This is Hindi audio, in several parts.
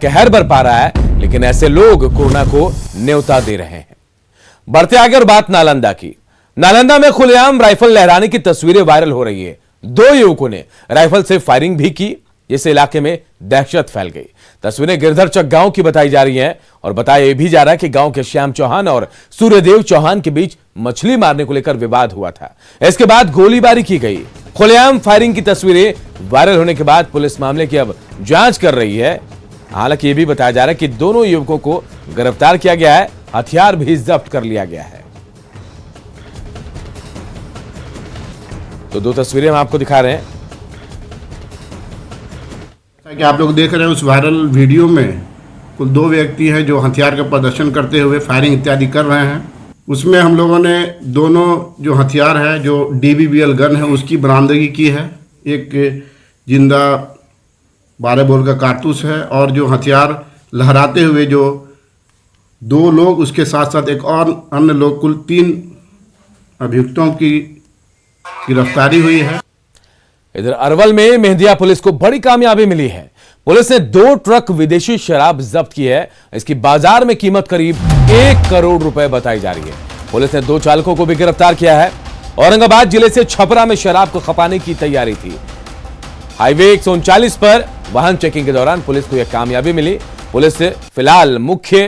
कहर बरपा रहा है, लेकिन ऐसे लोग कोरोना को न्योता दे रहे हैं। बढ़ते आगे और बात नालंदा की। नालंदा में खुलेआम राइफल लहराने की तस्वीरें वायरल हो रही है। दो युवकों ने राइफल से फायरिंग भी की, जिससे इलाके में दहशत फैल गई। तस्वीरें गिरधरचक गांव की बताई जा रही हैं और बताया यह भी जा रहा है कि गांव के श्याम चौहान और सूर्यदेव चौहान के बीच मछली मारने को लेकर विवाद हुआ था। इसके बाद गोलीबारी की गई। खुलेआम फायरिंग की तस्वीरें वायरल होने के बाद पुलिस मामले की अब जांच कर रही है। हालांकि यह भी बताया जा रहा है कि दोनों युवकों को गिरफ्तार किया गया है, हथियार भी जब्त कर लिया गया है। तो दो तस्वीरें हम आपको दिखा रहे हैं। कि आप लोग देख रहे हैं उस वायरल वीडियो में कुल दो व्यक्ति हैं जो हथियार का प्रदर्शन करते हुए फायरिंग इत्यादि कर रहे हैं। उसमें हम लोगों ने दोनों जो हथियार है, जो DBBL गन है, उसकी बरामदगी की है। एक जिंदा 12 बोर का कारतूस है और जो हथियार लहराते हुए जो दो लोग, उसके साथ साथ एक और अन्य लोग, कुल 3 अभियुक्तों की गिरफ्तारी हुई है। इधर अरवल में मेहंदिया पुलिस को बड़ी कामयाबी मिली है। पुलिस ने 2 ट्रक विदेशी शराब जब्त की है। इसकी बाजार में कीमत करीब 1 करोड़ रुपए बताई जा रही है। पुलिस ने 2 चालकों को भी गिरफ्तार किया है। औरंगाबाद जिले से छपरा में शराब को खपाने की तैयारी थी। हाईवे 139 पर वाहन चेकिंग के दौरान पुलिस को यह कामयाबी मिली। पुलिस से फिलहाल मुख्य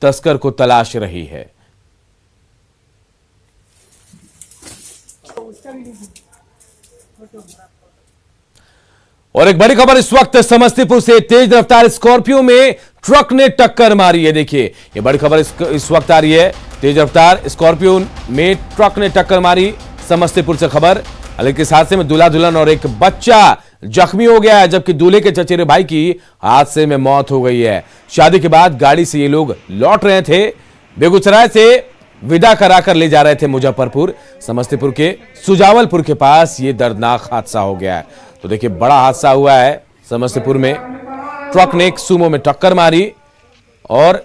तस्कर को तलाश रही है। और एक बड़ी खबर इस वक्त समस्तीपुर से। तेज रफ्तार स्कॉर्पियो में ट्रक ने टक्कर मारी है। देखिए, ये बड़ी खबर इस वक्त आ रही है। तेज रफ्तार स्कॉर्पियो में ट्रक ने टक्कर मारी। समस्तीपुर से खबर। हालांकि इस हादसे में दूल्हा दुल्हन और एक बच्चा जख्मी हो गया है, जबकि दूल्हे के चचेरे भाई की हादसे में मौत हो गई है। शादी के बाद गाड़ी से ये लोग लौट रहे थे। बेगूसराय से विदा कराकर ले जा रहे थे मुजफ्फरपुर। समस्तीपुर के सुजावलपुर के पास ये दर्दनाक हादसा हो गया है। तो देखिए, बड़ा हादसा हुआ है समस्तीपुर में। ट्रक ने एक सुमो में टक्कर मारी और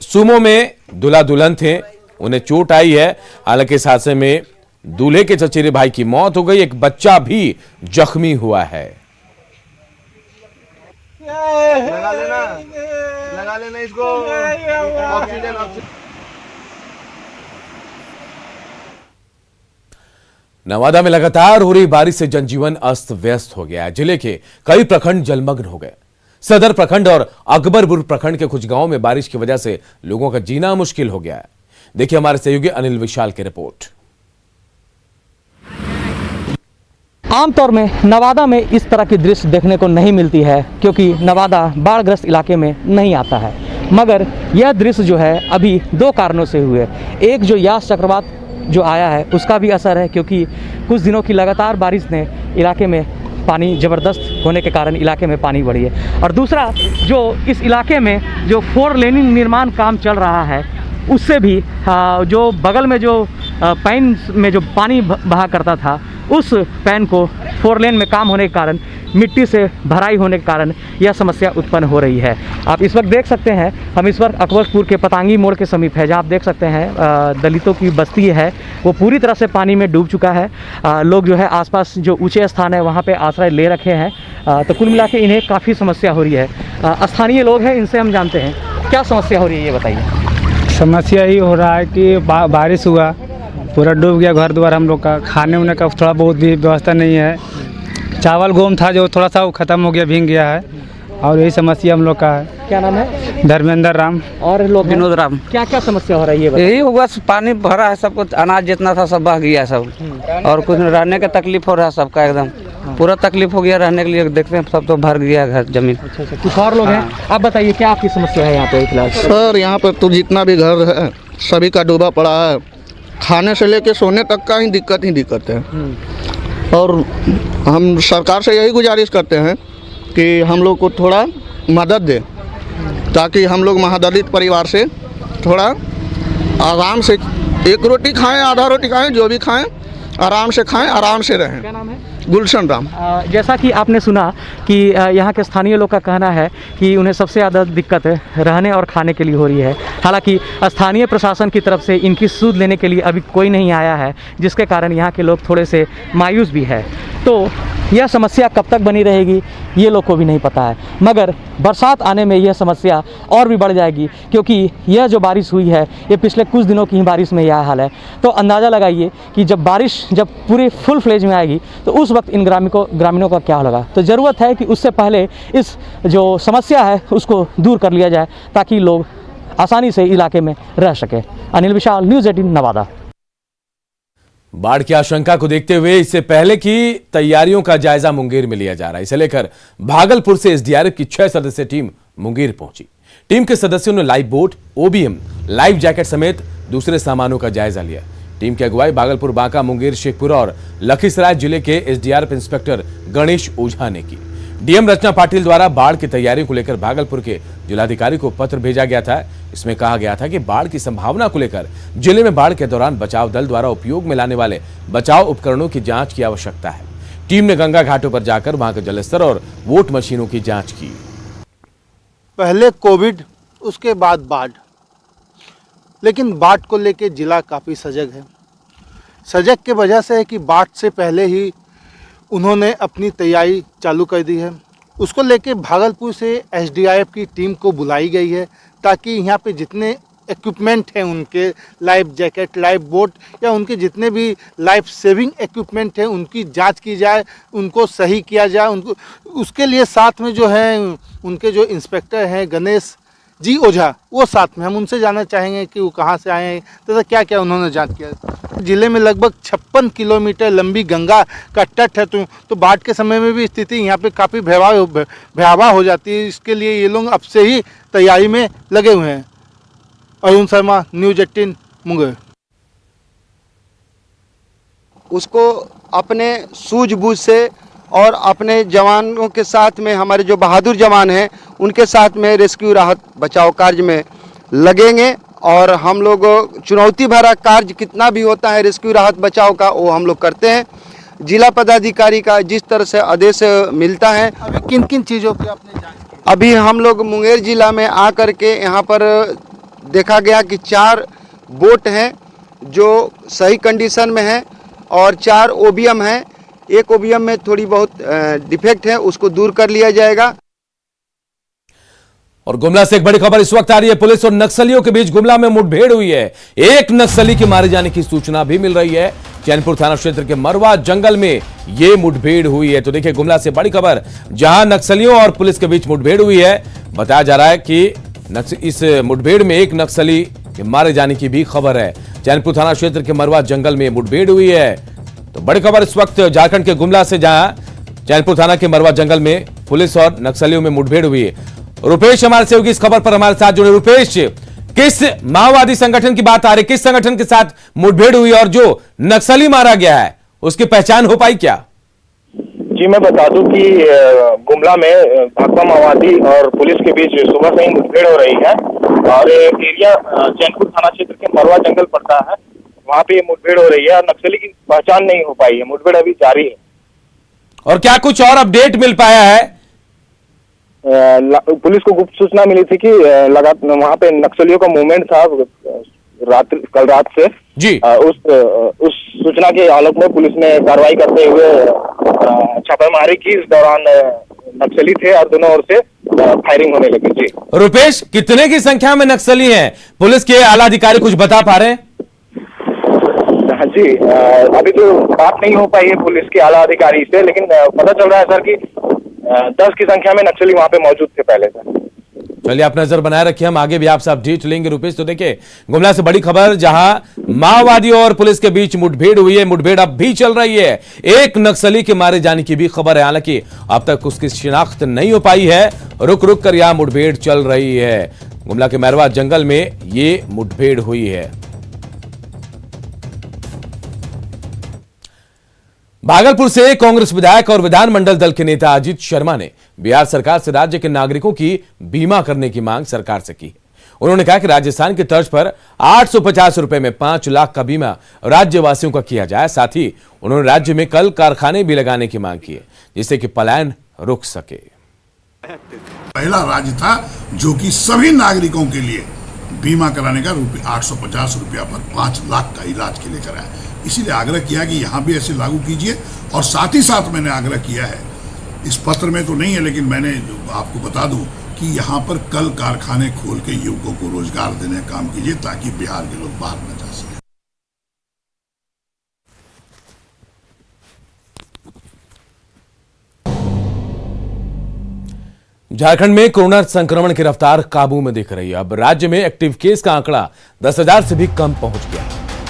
सुमो में दूल्हा दुल्हन थे, उन्हें चोट आई है। हालांकि इस हादसे में दूल्हे के चचेरे भाई की मौत हो गई, एक बच्चा भी जख्मी हुआ है। लगा लेना इसको ऑक्सीजन। नवादा में लगातार हो रही बारिश से जनजीवन अस्त व्यस्त हो गया है। जिले के कई प्रखंड जलमग्न हो गए। सदर प्रखंड और अकबरपुर प्रखंड के कुछ गांवों में बारिश की वजह से लोगों का जीना मुश्किल हो गया है। देखिए हमारे सहयोगी अनिल विशाल की रिपोर्ट। आमतौर में नवादा में इस तरह की दृश्य देखने को नहीं मिलती है, क्योंकि नवादा बाढ़ग्रस्त इलाके में नहीं आता है। मगर यह दृश्य जो है अभी 2 कारणों से हुए। एक जो यास चक्रवात जो आया है उसका भी असर है, क्योंकि कुछ दिनों की लगातार बारिश ने इलाके में पानी ज़बरदस्त होने के कारण इलाके में पानी बढ़ी है। और दूसरा, जो इस इलाके में जो 4 लेनिंग निर्माण काम चल रहा है, उससे भी जो बगल में जो पैन में जो पानी बहा करता था, उस पैन को 4 लेन में काम होने के कारण, मिट्टी से भराई होने के कारण यह समस्या उत्पन्न हो रही है। आप इस वक्त देख सकते हैं, हम इस वक्त अकबरपुर के पतांगी मोड़ के समीप है, जहां आप देख सकते हैं दलितों की बस्ती है, वो पूरी तरह से पानी में डूब चुका है। लोग जो है आसपास जो ऊंचे स्थान है वहां पे आश्रय ले रखे हैं। तो कुल मिला के इन्हें काफ़ी समस्या हो रही है। स्थानीय लोग हैं, इनसे हम जानते हैं क्या समस्या हो रही है, ये बताइए। समस्या ही हो रहा है कि बारिश हुआ, पूरा डूब गया घर द्वार हम लोग का। खाने उने का थोड़ा बहुत भी व्यवस्था नहीं है। चावल गेहूं था जो थोड़ा सा वो ख़त्म हो गया, भीग गया है। और यही समस्या हम लोग का है। क्या नाम है? धर्मेंद्र राम। और लोग विनोद राम। क्या क्या समस्या हो रही है? यही हुआ, पानी भरा है, सबको अनाज जितना था सब बह गया सब। और कुछ रहने का तकलीफ हो रहा है सबका, एकदम पूरा तकलीफ हो गया रहने के लिए। देखते हैं सब तो भर गया घर जमीन। अच्छा, कुछ और लोग हैं, आप बताइए क्या आपकी समस्या है यहाँ पे फिलहाल? सर, यहाँ पर तो जितना भी घर है सभी का डूबा पड़ा है। खाने से लेके सोने तक का ही दिक्कत है। और हम सरकार से यही गुजारिश करते हैं कि हम लोग को थोड़ा मदद दे, ताकि हम लोग महादलित परिवार से थोड़ा आराम से एक रोटी खाएं, आधा रोटी खाएं, जो भी खाएं, आराम से खाएं, आराम से रहें। क्या नाम है? गुलशन राम। जैसा कि आपने सुना कि यहाँ के स्थानीय लोग का कहना है कि उन्हें सबसे ज़्यादा दिक्कत रहने और खाने के लिए हो रही है। हालांकि स्थानीय प्रशासन की तरफ से इनकी सूद लेने के लिए अभी कोई नहीं आया है, जिसके कारण यहाँ के लोग थोड़े से मायूस भी है। तो यह समस्या कब तक बनी रहेगी ये लोग को भी नहीं पता है, मगर बरसात आने में यह समस्या और भी बढ़ जाएगी, क्योंकि यह जो बारिश हुई है ये पिछले कुछ दिनों की ही बारिश में यह हाल है। तो अंदाज़ा लगाइए कि जब बारिश जब पूरी फुल फ्लेज में आएगी तो उस वक्त इन ग्रामीणों का क्या होगा। तो ज़रूरत है कि उससे पहले इस जो समस्या है उसको दूर कर लिया जाए, ताकि लोग आसानी से इलाके में रह सके। अनिल विशाल, न्यूज़ 18 नवादा। बाढ़ की आशंका को देखते हुए इससे पहले की तैयारियों का जायजा मुंगेर में लिया जा रहा है। इसे लेकर भागलपुर से एसडीआरएफ की 6 सदस्यीय टीम मुंगेर पहुंची। टीम के सदस्यों ने life boat, OBM, life jacket समेत दूसरे सामानों का जायजा लिया। टीम की अगुवाई भागलपुर, बांका, मुंगेर, शेखपुरा और लखीसराय जिले के एसडीआरएफ इंस्पेक्टर गणेश ओझा ने की। डीएम रचना पाटिल द्वारा बाढ़ की तैयारियों को लेकर भागलपुर के जिलाधिकारी को पत्र भेजा गया था। इसमें कहा गया था कि बाढ़ की संभावना को लेकर जिले में बाढ़ के दौरान बचाव दल द्वारा उपयोग में लाने वाले बचाव उपकरणों की जांच की आवश्यकता है। टीम ने गंगा घाटों पर जाकर वहां के जलस्तर और वोट मशीनों की जांच की। पहले कोविड, उसके बाद बाढ़, लेकिन बाढ़ को लेकर जिला काफ़ी सजग है। सजग के वजह से है कि बाढ़ से पहले ही उन्होंने अपनी तैयारी चालू कर दी है। उसको लेके भागलपुर से एसडीआरएफ की टीम को बुलाई गई है, ताकि यहाँ पे जितने इक्विपमेंट हैं उनके, लाइफ जैकेट, लाइफ बोट या उनके जितने भी लाइफ सेविंग इक्विपमेंट हैं उनकी जांच की जाए, उनको सही किया जाए। उनको उसके लिए साथ में जो है उनके जो इंस्पेक्टर हैं गणेश जी ओझा, वो साथ में, हम उनसे जानना चाहेंगे कि वो कहाँ से आए हैं तथा क्या क्या उन्होंने जांच किया। जिले में लगभग 56 किलोमीटर लंबी गंगा का तट है, तो बाढ़ के समय में भी स्थिति यहाँ पे काफ़ी भयावह हो जाती है। इसके लिए ये लोग अब से ही तैयारी में लगे हुए हैं। अरुण शर्मा, न्यूज़ 18 मुंगेर। उसको अपने सूझबूझ से और अपने जवानों के साथ में, हमारे जो बहादुर जवान हैं उनके साथ में रेस्क्यू राहत बचाव कार्य में लगेंगे। और हम लोग चुनौती भरा कार्य कितना भी होता है रेस्क्यू राहत बचाव का, वो हम लोग करते हैं। जिला पदाधिकारी का जिस तरह से आदेश मिलता है। अभी किन किन चीज़ों की आपने जांच की? अभी हम लोग मुंगेर जिला में आकर के यहाँ पर देखा गया कि 4 बोट हैं जो सही कंडीशन में हैं और 4 ओबीएम हैं। एक ओबीएम में थोड़ी बहुत डिफेक्ट है, उसको दूर कर लिया जाएगा। और गुमला से एक बड़ी खबर इस वक्त आ रही है। पुलिस और नक्सलियों के बीच गुमला में मुठभेड़ हुई है। एक नक्सली के मारे जाने की सूचना भी मिल रही है। चैनपुर थाना क्षेत्र के मरवा जंगल में यह मुठभेड़ हुई है। तो देखिए, गुमला से बड़ी खबर, जहां नक्सलियों और पुलिस के बीच मुठभेड़ हुई है। बताया जा रहा है कि इस मुठभेड़ में एक नक्सली के मारे जाने की भी खबर है। चैनपुर थाना क्षेत्र के मरवा जंगल में मुठभेड़ हुई है। तो बड़ी खबर इस वक्त झारखंड के गुमला से, जहां चैनपुर थाना के मरवा जंगल में पुलिस और नक्सलियों में मुठभेड़ हुई है। रुपेश हमारे सहयोगी इस खबर पर हमारे साथ जुड़े। रुपेश, किस माओवादी संगठन की बात आ रही, किस संगठन के साथ मुठभेड़ हुई और जो नक्सली मारा गया है उसकी पहचान हो पाई क्या? जी, मैं बता दूं कि गुमला में भाकपा माओवादी और पुलिस के बीच सुबह से ही मुठभेड़ हो रही है और एरिया चैनपुर थाना क्षेत्र के मरवा जंगल पड़ता है, वहां पे मुठभेड़ हो रही है और नक्सली की पहचान नहीं हो पाई है। मुठभेड़ अभी जारी है। और क्या कुछ और अपडेट मिल पाया है? पुलिस को गुप्त सूचना मिली थी कि वहां पे नक्सलियों का मूवमेंट था कल रात से जी। उस सूचना के आलोक में पुलिस ने कार्रवाई करते हुए छापेमारी की। इस दौरान नक्सली थे और दोनों ओर से फायरिंग होने लगी। जी रुपेश, कितने की संख्या में नक्सली हैं? पुलिस के आला अधिकारी कुछ बता पा रहे हैं? हाँ जी, अभी तो बात नहीं हो पाई है पुलिस के आला अधिकारी से, लेकिन पता चल रहा है सर कि 10 की संख्या में नक्सली वहां पे मौजूद थे पहले से। चलिए, आप नजर बनाए रखिए, हम आगे भी आपसे अपडेट लेंगे। रुपेश, तो देखिए, गुमला से बड़ी खबर, जहां माओवादियों और पुलिस के बीच मुठभेड़ हुई है। मुठभेड़ अब भी चल रही है। एक नक्सली के मारे जाने की भी खबर है, हालांकि अब तक उसकी शिनाख्त नहीं हो पाई है। रुक रुक कर यहां मुठभेड़ चल रही है। गुमला के मरवा जंगल में ये मुठभेड़ हुई है। भागलपुर से कांग्रेस विधायक और विधानमंडल दल के नेता अजीत शर्मा ने बिहार सरकार से राज्य के नागरिकों की बीमा करने की मांग सरकार से की। उन्होंने कहा कि राजस्थान की तर्ज पर 850 रुपए में 5 लाख का बीमा राज्यवासियों का किया जाए। साथ ही उन्होंने राज्य में कल कारखाने भी लगाने की मांग की है, जिससे कि पलायन रुक सके। पहला राज्य था जो कि सभी नागरिकों के लिए बीमा कराने का 850 रुपया पर 5 लाख का इलाज के लिए कराया। इसीलिए आग्रह किया कि यहाँ भी ऐसे लागू कीजिए। और साथ ही साथ मैंने आग्रह किया है, इस पत्र में तो नहीं है लेकिन मैंने आपको बता दूं कि यहाँ पर कल कारखाने खोल के युवकों को रोजगार देने का काम कीजिए ताकि बिहार के लोग बाहर न जा सकें। झारखंड में कोरोना संक्रमण की रफ्तार काबू में दिख रही है। अब राज्य में एक्टिव केस का आंकड़ा 10,000 से भी कम पहुंच गया।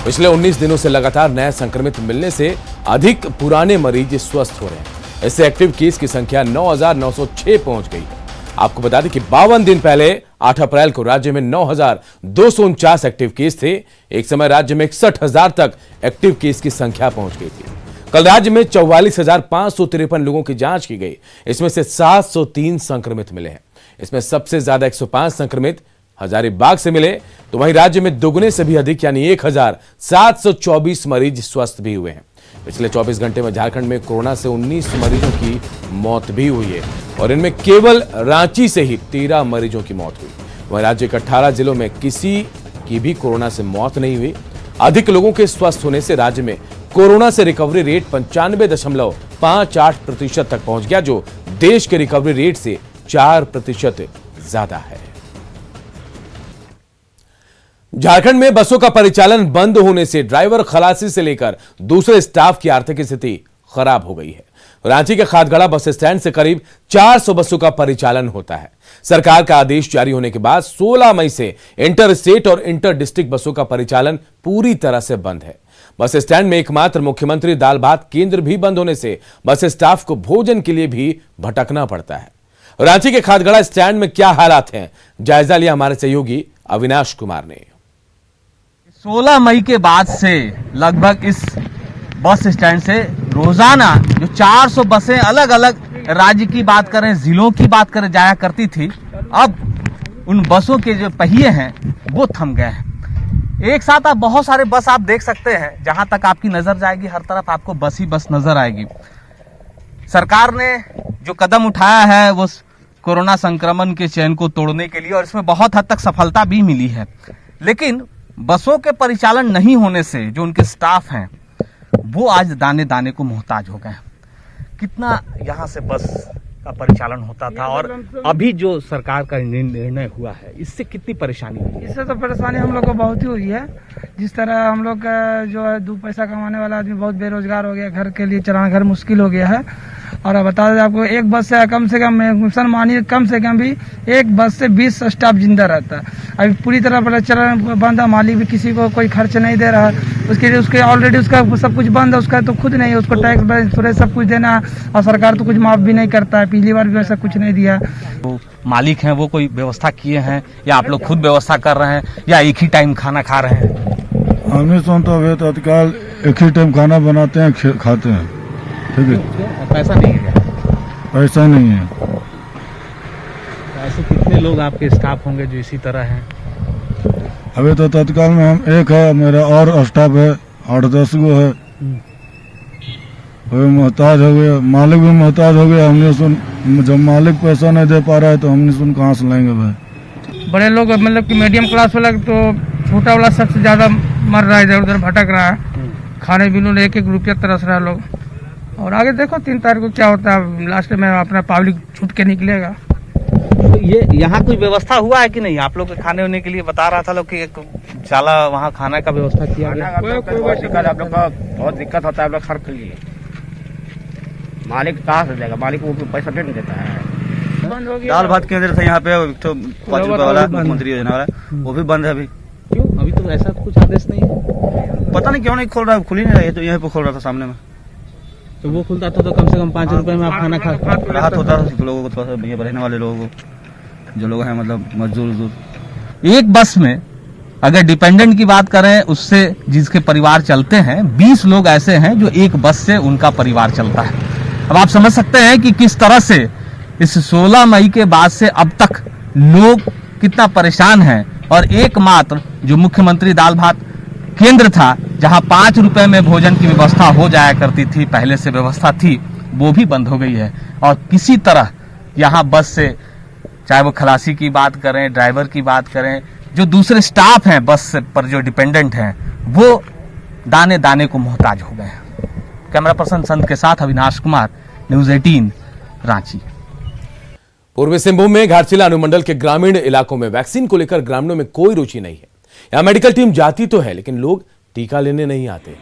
पिछले 19 दिनों से लगातार नए संक्रमित मिलने से अधिक पुराने मरीज स्वस्थ हो रहे हैं। इससे एक्टिव केस की संख्या 9,906 पहुंच गई। आपको बता दें कि 52 दिन पहले 8 अप्रैल को राज्य में 9,249 एक्टिव केस थे। एक समय राज्य में 61,000 तक एक्टिव केस की संख्या पहुंच गई थी। कल राज्य में 44,553 लोगों की जांच की गई। इसमें से 703 संक्रमित मिले हैं। इसमें सबसे ज्यादा 105 संक्रमित हजारीबाग से मिले, तो वहीं राज्य में दुगने से भी अधिक यानी 1,724 मरीज स्वस्थ भी हुए हैं। पिछले 24 घंटे में झारखंड में कोरोना से 19 मरीजों की मौत भी हुई है और इनमें केवल रांची से ही 13 मरीजों की मौत हुई। वहीं राज्य के 18 जिलों में किसी की भी कोरोना से मौत नहीं हुई। अधिक लोगों के स्वस्थ होने से राज्य में कोरोना से रिकवरी रेट 95.58% तक पहुंच गया, जो देश के रिकवरी रेट से 4% ज्यादा है। झारखंड में बसों का परिचालन बंद होने से ड्राइवर, खलासी से लेकर दूसरे स्टाफ की आर्थिक स्थिति खराब हो गई है। रांची के खादगड़ा बस स्टैंड से करीब 400 बसों का परिचालन होता है। सरकार का आदेश जारी होने के बाद 16 मई से इंटर स्टेट और इंटर डिस्ट्रिक्ट बसों का परिचालन पूरी तरह से बंद है। बस स्टैंड में एकमात्र मुख्यमंत्री दाल भात केंद्र भी बंद होने से बस स्टाफ को भोजन के लिए भी भटकना पड़ता है। रांची के खादगड़ा स्टैंड में क्या हालात हैं, जायजा लिया हमारे सहयोगी अविनाश कुमार ने। 16 मई के बाद से लगभग इस बस स्टैंड से रोजाना जो 400 बसें अलग अलग राज्य की बात करें, जिलों की बात करें, जाया करती थी, अब उन बसों के जो पहिए हैं वो थम गए हैं। एक साथ आप बहुत सारे बस आप देख सकते हैं, जहां तक आपकी नजर जाएगी हर तरफ आपको बस ही बस नजर आएगी। सरकार ने जो कदम उठाया है वो कोरोना संक्रमण के चेन को तोड़ने के लिए, और इसमें बहुत हद तक सफलता भी मिली है। लेकिन बसों के परिचालन नहीं होने से जो उनके स्टाफ हैं वो आज दाने दाने को मोहताज हो गए। कितना यहाँ से बस का परिचालन होता था और अभी जो सरकार का निर्णय हुआ है, इससे कितनी परेशानी हुई है? इससे तो परेशानी हम लोग को बहुत ही हुई है। जिस तरह हम लोग का जो है 2 पैसा कमाने वाला आदमी बहुत बेरोजगार हो गया, घर के लिए चलाना घर मुश्किल हो गया है। और बता दें आपको, एक बस से कम मिशन मानिए कम से कम भी एक बस से 20 स्टाफ जिंदा रहता है। अभी पूरी तरह परिचालन बंद है, मालिक भी किसी को कोई खर्च नहीं दे रहा है। उसके लिए उसके ऑलरेडी उसका सब कुछ बंद है, उसका तो खुद नहीं है, उसको टैक्स इंश्योरेंस सब कुछ देना, और सरकार तो कुछ माफ भी नहीं करता है। पिछली बार भी वैसा कुछ नहीं दिया। तो मालिक हैं वो कोई व्यवस्था किए हैं या आप लोग खुद व्यवस्था कर रहे हैं या एक ही टाइम खाना खा रहे हैं? हमें तो तत्काल एक ही टाइम खाना बनाते हैं, खाते हैं। ठीक है, पैसा नहीं है? पैसा नहीं है। ऐसे कितने लोग आपके स्टाफ होंगे जो इसी तरह हैं? अभी तो तत्काल में हम एक है, मेरा और स्टाफ है 8-10 गो है। वो मोहताज हो गया, मालिक भी मोहताज हो गया। हमने सुन, जब मालिक पैसा नहीं दे पा रहा है तो हमने सुन कहाँ से लाएंगे भाई। बड़े लोग मतलब कि मीडियम क्लास वाला, तो छोटा वाला सबसे ज्यादा मर रहा है, इधर उधर भटक रहा है। खाने पीने 1-1 रुपया तरस रहा है लोग। और आगे देखो 3 तारीख को क्या होता है, लास्ट में अपना पब्लिक छूट के निकलेगा। तो ये यहाँ कोई व्यवस्था हुआ है कि नहीं? आप लोग के खाने होने के लिए बता रहा था लोग कि एक शाला वहाँ खाना का व्यवस्था किया गया। आप लोग का बहुत दिक्कत होता है, आप लोग खर्च के लिए मालिक कहाँ से देगा? मालिक को पैसा नहीं देता है। दाल भात केंद्र था यहाँ पे, तो 5 रुपए वाला मुख्यमंत्री योजना वाला, वो भी बंद है अभी। क्यों? अभी तो ऐसा कुछ आदेश नहीं है। पता नहीं क्यों नहीं खोल रहा है, खुल ही नहीं रहा है। तो यहीं पे खोल रहा था सामने में, तो वो खुलता था तो कम से कम 5 रुपए में आप खाना खा राहत होता था लोगों को, थोड़ा सा ये रहने वाले लोगों को, जो लोग हैं मतलब मजदूर। एक बस में अगर डिपेंडेंट की बात करें, उससे जिसके परिवार चलते हैं, 20 लोग ऐसे हैं जो एक बस से उनका परिवार चलता है। अब आप समझ सकते हैं कि किस तरह से इस 16 मई के बाद से अब तक लोग कितना परेशान हैं। और एकमात्र जो मुख्यमंत्री दाल भात केंद्र था, जहां 5 रुपए में भोजन की व्यवस्था हो जाया करती थी, पहले से व्यवस्था थी, वो भी बंद हो गई है। और किसी तरह यहाँ बस से, चाहे वो खलासी की बात करें, ड्राइवर की बात करें, जो दूसरे स्टाफ हैं बस पर जो डिपेंडेंट हैं, वो दाने दाने को मोहताज हो गए हैं। कैमरा पर्सन संत के साथ अविनाश कुमार, न्यूज़ 18 रांची। पूर्वी सिंहभूम में घाटशिला अनुमंडल के ग्रामीण इलाकों में वैक्सीन को लेकर ग्रामीणों में कोई रुचि नहीं है। यहां मेडिकल टीम जाती तो है, लेकिन लोग टीका लेने नहीं आते।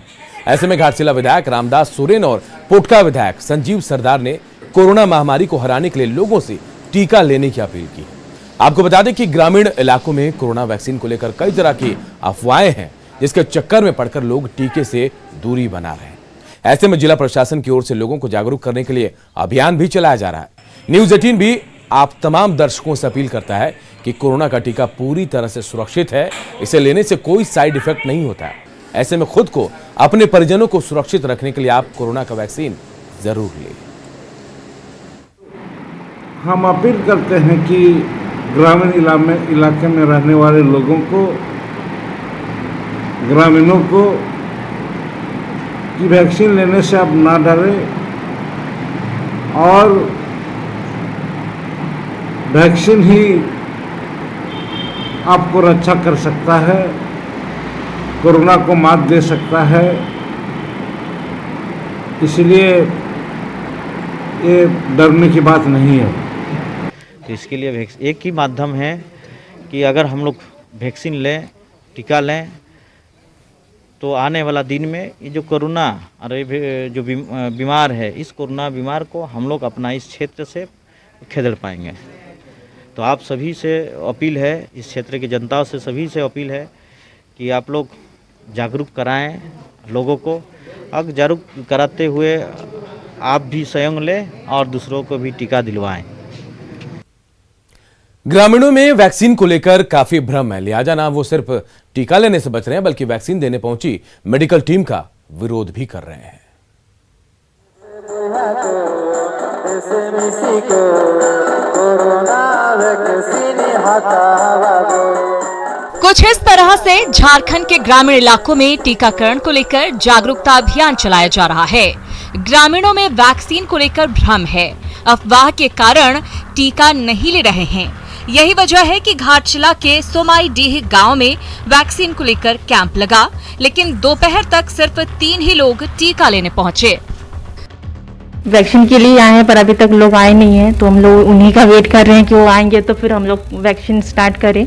ऐसे में घाटशिला विधायक रामदास सोरेन और पोटका विधायक संजीव सरदार ने कोरोना महामारी को हराने के लिए लोगों से टीका लेने की अपील की। आपको बता दें कि ग्रामीण इलाकों में कोरोना वैक्सीन को लेकर कई तरह की अफवाहें हैं, जिसके चक्कर में पड़कर लोग टीके से दूरी बना रहे हैं। ऐसे में जिला प्रशासन की ओर से लोगों को जागरूक करने के लिए अभियान भी चलाया जा रहा है। न्यूज़ 18 भी आप तमाम दर्शकों से अपील करता है कि कोरोना का टीका पूरी तरह से सुरक्षित है। इसे लेने से कोई साइड इफेक्ट नहीं होता है। ऐसे में खुद को, अपने परिजनों को सुरक्षित रखने के लिए आप कोरोना का वैक्सीन जरूर लें। हम अपील करते हैं कि ग्रामीण इलाके में रहने वाले लोगों को, ग्रामीणों को, कि वैक्सीन लेने से आप ना डरें और वैक्सीन ही आपको रक्षा कर सकता है, कोरोना को मात दे सकता है। इसलिए ये डरने की बात नहीं है। तो इसके लिए एक ही माध्यम है कि अगर हम लोग वैक्सीन लें, टीका लें, तो आने वाला दिन में ये जो कोरोना जो बीमार है, इस कोरोना बीमार को हम लोग अपना इस क्षेत्र से खेदड़ पाएंगे। तो आप सभी से अपील है, इस क्षेत्र की जनता से सभी से अपील है कि आप लोग जागरूक कराएं लोगों को। अब जागरूक कराते हुए आप भी स्वयं लें और दूसरों को भी टीका दिलवाएं। ग्रामीणों में वैक्सीन को लेकर काफी भ्रम है, लिहाजा ना वो सिर्फ टीका लेने से बच रहे हैं, बल्कि वैक्सीन देने पहुंची मेडिकल टीम का विरोध भी कर रहे हैं। कुछ इस तरह से झारखंड के ग्रामीण इलाकों में टीकाकरण को लेकर जागरूकता अभियान चलाया जा रहा है। ग्रामीणों में वैक्सीन को लेकर भ्रम है, अफवाह के कारण टीका नहीं ले रहे हैं। यही वजह है कि घाटशिला के सोमाईडीह गांव में वैक्सीन को लेकर कैंप लगा, लेकिन दोपहर तक सिर्फ 3 ही लोग टीका लेने पहुंचे। वैक्सीन के लिए आए हैं, पर अभी तक लोग आए नहीं हैं, तो हम लोग उन्हीं का वेट कर रहे हैं कि वो आएंगे तो फिर हम लोग वैक्सीन स्टार्ट करें।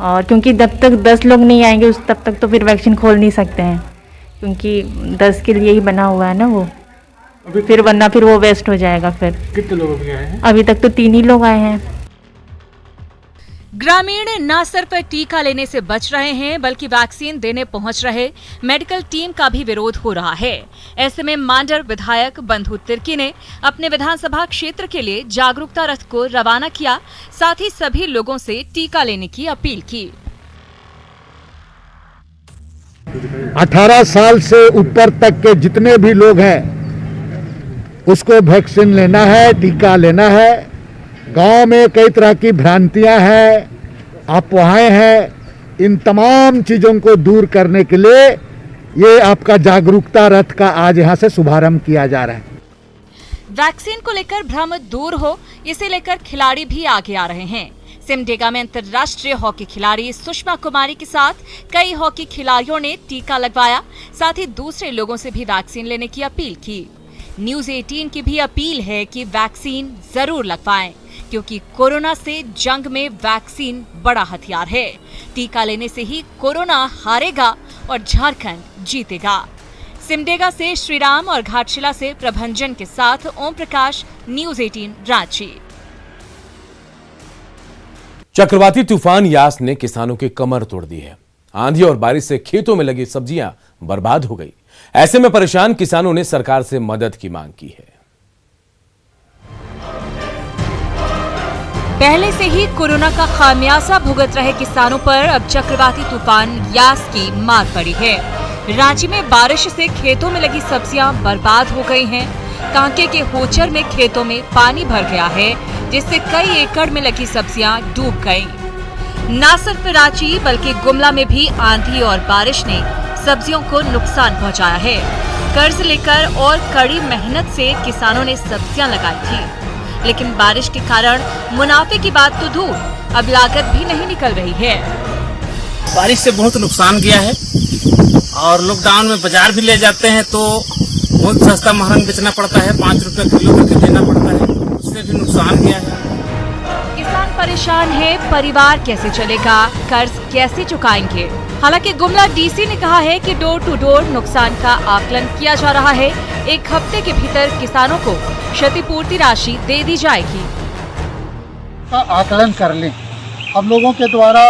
और क्योंकि जब तक 10 लोग नहीं आएंगे तब तक तो फिर वैक्सीन खोल नहीं सकते हैं, क्योंकि 10 के लिए ही बना हुआ है ना वो, फिर वरना फिर वो वेस्ट हो जाएगा। फिर कितने लोग अभी आए हैं? अभी तक तो 3 ही लोग आए हैं। ग्रामीण न सिर्फ टीका लेने से बच रहे हैं, बल्कि वैक्सीन देने पहुंच रहे मेडिकल टीम का भी विरोध हो रहा है। ऐसे में मांडर विधायक बंधु तिर्की ने अपने विधानसभा क्षेत्र के लिए जागरूकता रथ को रवाना किया, साथ ही सभी लोगों से टीका लेने की अपील की। 18 साल से ऊपर तक के जितने भी लोग हैं उसको वैक्सीन लेना है, टीका लेना है। गांव में कई तरह की भ्रांतियां हैं, अफवाहें हैं, इन तमाम चीज़ों को दूर करने के लिए ये आपका जागरूकता रथ का आज यहाँ से शुभारंभ किया जा रहा है। वैक्सीन को लेकर भ्रम दूर हो, इसे लेकर खिलाड़ी भी आगे आ रहे हैं। सिमडेगा में अंतर्राष्ट्रीय हॉकी खिलाड़ी सुषमा कुमारी के साथ कई हॉकी खिलाड़ियों ने टीका लगवाया, साथ ही दूसरे लोगों से भी वैक्सीन लेने की अपील की। न्यूज़ 18 की भी अपील है कि वैक्सीन जरूर लगवाएं, क्योंकि कोरोना से जंग में वैक्सीन बड़ा हथियार है। टीका लेने से ही कोरोना हारेगा और झारखंड जीतेगा। सिमडेगा से श्रीराम और घाटशिला से प्रभंजन के साथ ओम प्रकाश, न्यूज़ 18 रांची। चक्रवाती तूफान यास ने किसानों की कमर तोड़ दी है। आंधी और बारिश से खेतों में लगी सब्जियां बर्बाद हो गई। ऐसे में परेशान किसानों ने सरकार से मदद की मांग की है। पहले से ही कोरोना का खामियाजा भुगत रहे किसानों पर अब चक्रवाती तूफान यास की मार पड़ी है। रांची में बारिश से खेतों में लगी सब्जियां बर्बाद हो गई हैं। कांके के होचर में खेतों में पानी भर गया है, जिससे कई एकड़ में लगी सब्जियां डूब गईं। न सिर्फ रांची बल्कि गुमला में भी आंधी और बारिश ने सब्जियों को नुकसान पहुंचाया है। कर्ज लेकर और कड़ी मेहनत से किसानों ने सब्जियां लगाई थी, लेकिन बारिश के कारण मुनाफे की बात तो दूर, अब लागत भी नहीं निकल रही है। बारिश से बहुत नुकसान गया है और लॉकडाउन में बाजार भी ले जाते हैं तो बहुत सस्ता महंगा बेचना पड़ता है, 5 रुपए किलो करके देना पड़ता है, उससे भी नुकसान गया है। किसान परेशान है, परिवार कैसे चलेगा, कर्ज कैसे चुकाएंगे। हालांकि गुमला डीसी ने कहा है कि डोर टू डोर नुकसान का आकलन किया जा रहा है। 1 हफ्ते के भीतर किसानों को क्षतिपूर्ति राशि दे दी जाएगी। का आकलन कर लें। हम लोगों के द्वारा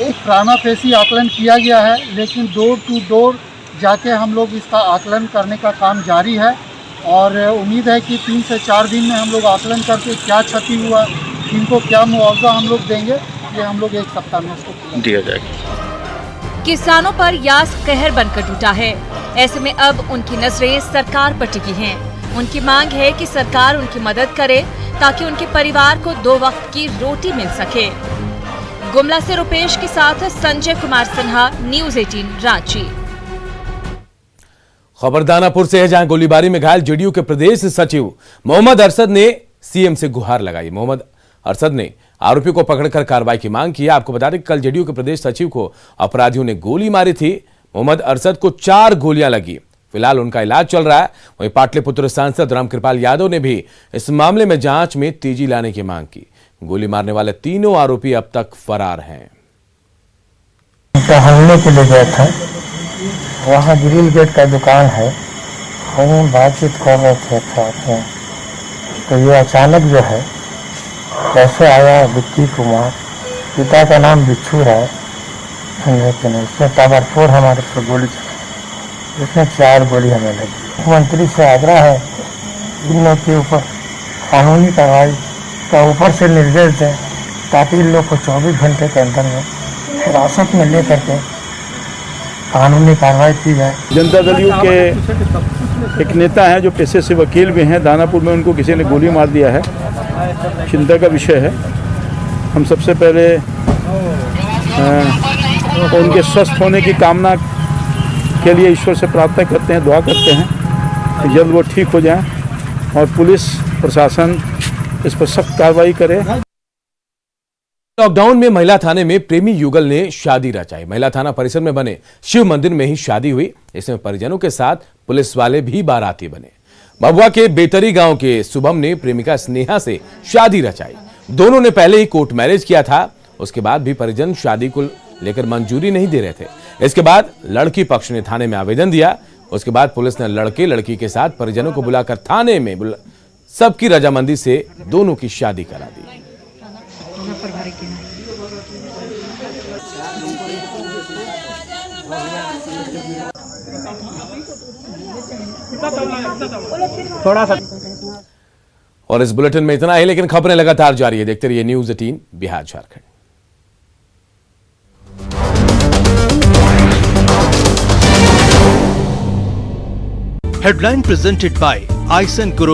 एक प्रामा फेसी आकलन किया गया है, लेकिन डोर टू डोर जाके हम लोग इसका आकलन करने का काम जारी है और उम्मीद है कि 3 से 4 दिन में हम लोग आकलन करके क्या क्षति हुआ, इनको क्या मुआवजा हम लोग देंगे, ये हम लोग 1 सप्ताह में उसको दिया जाएगा। किसानों पर यास कहर बनकर टूटा है। ऐसे में अब उनकी नजरें सरकार पर टिकी हैं। उनकी मांग है कि सरकार उनकी मदद करे ताकि उनके परिवार को 2 वक्त की रोटी मिल सके। गुमला से रुपेश के साथ संजय कुमार सिन्हा, न्यूज़ 18 रांची। खबर दानापुर से है, जहां गोलीबारी में घायल जेडीयू के प्रदेश सचिव मोहम्मद अरशद ने सीएम से गुहार लगाई। मोहम्मद अरशद ने आरोपी को पकड़कर कार्रवाई की मांग की। आपको बता दें कि कल जेडीयू के प्रदेश सचिव को अपराधियों ने गोली मारी थी। मोहम्मद अरशद को 4 गोलियां लगी। फिलहाल उनका इलाज चल रहा है। वहीं पाटलिपुत्र सांसद रामकृपाल यादव ने भी इस मामले में जांच में तेजी लाने की मांग की। गोली मारने वाले तीनों आरोपी अब तक फरार हैं। टहलने के लिए गए थे, वहाँ ग्रिल गेट का दुकान है, हम बातचीत कर रहे थे साथ, तो ये अचानक जो है कैसे आया विक्की कुमार, पिता का नाम बिच्छू है, इसमें ताबड़तोड़ हमारे पर गोली चली, इसमें 4 गोली हमें लगी। मुख्यमंत्री से आग्रह है इन लोग के ऊपर कानूनी कार्रवाई का ऊपर से निर्देश दें ताकि इन लोग को 24 घंटे के अंदर में हिरासत में लेकर के कानूनी कार्रवाई की जाए। जनता दल यू के एक नेता हैं जो पेशे से वकील भी हैं, दानापुर में उनको किसी ने गोली मार दिया है। चिंता का विषय है। हम सबसे पहले उनके स्वस्थ होने की कामना के लिए ईश्वर से प्रार्थना करते हैं, दुआ करते हैं कि जल्द वो ठीक हो जाएं और पुलिस प्रशासन इस पर सख्त कार्रवाई करे। लॉकडाउन में महिला थाने में प्रेमी युगल ने शादी रचाई। महिला थाना परिसर में बने शिव मंदिर में ही शादी हुई। इसमें परिजनों के साथ पुलिस वाले भी बाराती बने। महुआ के बेतरी गांव के शुभम ने प्रेमिका स्नेहा से शादी रचाई। दोनों ने पहले ही कोर्ट मैरिज किया था। उसके बाद भी परिजन शादी को लेकर मंजूरी नहीं दे रहे थे। इसके बाद लड़की पक्ष ने थाने में आवेदन दिया। उसके बाद पुलिस ने लड़के लड़की के साथ परिजनों को बुलाकर थाने में सबकी रजामंदी से दोनों की शादी करा दी। थोड़ा सा और इस बुलेटिन में इतना ही, लेकिन खबरें लगातार जारी है। देखते रहिए news 18 Bihar Jharkhand. Headline presented by Aisin Group.